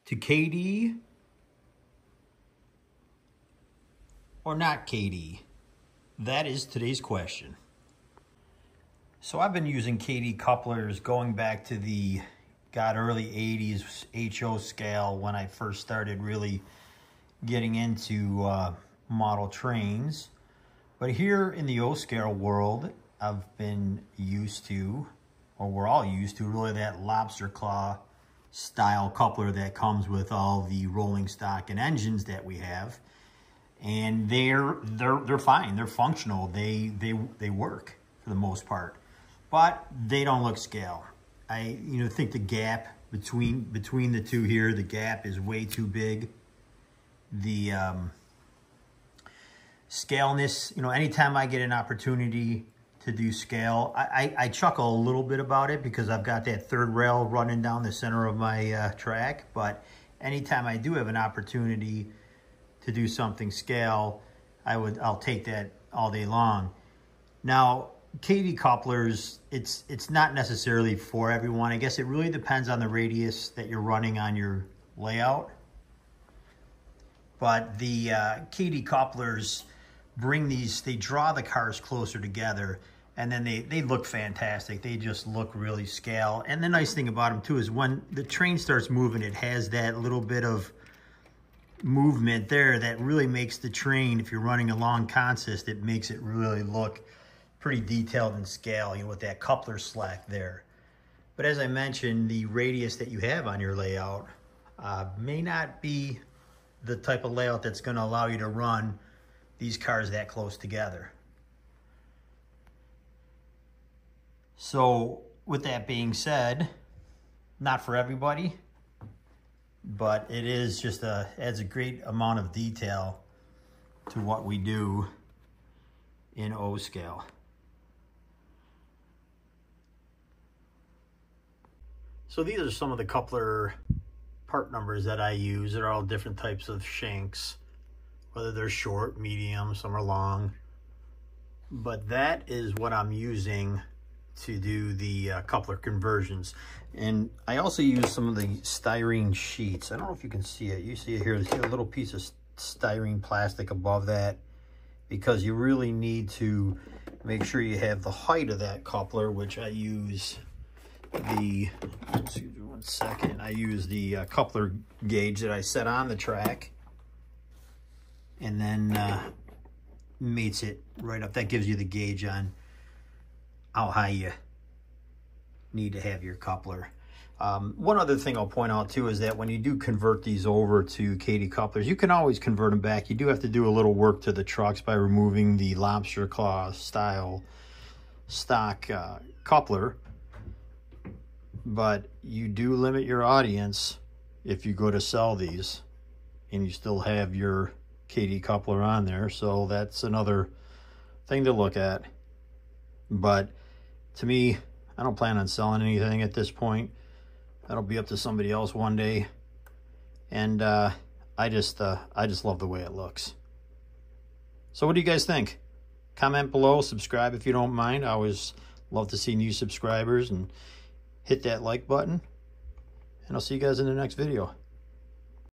To Kadee or not Kadee? That is today's question. So I've been using Kadee couplers going back to the early 80s HO scale when I first started really getting into model trains. But here in the O scale world, I've been used to, or we're all used to, really that lobster claw style coupler that comes with all the rolling stock and engines that we have. And they're fine, they're functional, they work for the most part, but they don't look scale. I think the gap between the two here, the gap is way too big. The scaleness, anytime I get an opportunity to do scale, I chuckle a little bit about it because I've got that third rail running down the center of my track. But anytime I do have an opportunity to do something scale, I'll take that all day long. Now, Kadee couplers, it's not necessarily for everyone. I guess it really depends on the radius that you're running on your layout. But the Kadee couplers they draw the cars closer together, and then they look fantastic. They just look really scale. And the nice thing about them too is when the train starts moving, it has that little bit of movement there that really makes the train, if you're running a long consist, it makes it really look pretty detailed and scale, with that coupler slack there. But as I mentioned, the radius that you have on your layout may not be the type of layout that's going to allow you to run these cars that close together. So with that being said, not for everybody, but it is just adds a great amount of detail to what we do in O scale. So these are some of the coupler part numbers that I use. They're all different types of shanks, whether they're short, medium, some are long. But that is what I'm using to do the coupler conversions. And I also use some of the styrene sheets. I don't know if you can see it. You see it here. There's a little piece of styrene plastic above that, because you really need to make sure you have the height of that coupler, which I use excuse me one second. I use the coupler gauge that I set on the track, and then mates it right up. That gives you the gauge on how high you need to have your coupler. One other thing I'll point out too is that when you do convert these over to Kadee couplers, you can always convert them back. You do have to do a little work to the trucks by removing the lobster claw style stock coupler, but you do limit your audience if you go to sell these and you still have your Kadee coupler on there. So that's another thing to look at. But to me, I don't plan on selling anything at this point. That'll be up to somebody else one day. And I just love the way it looks. So what do you guys think? Comment below, subscribe if you don't mind. I always love to see new subscribers, and hit that like button. And I'll see you guys in the next video.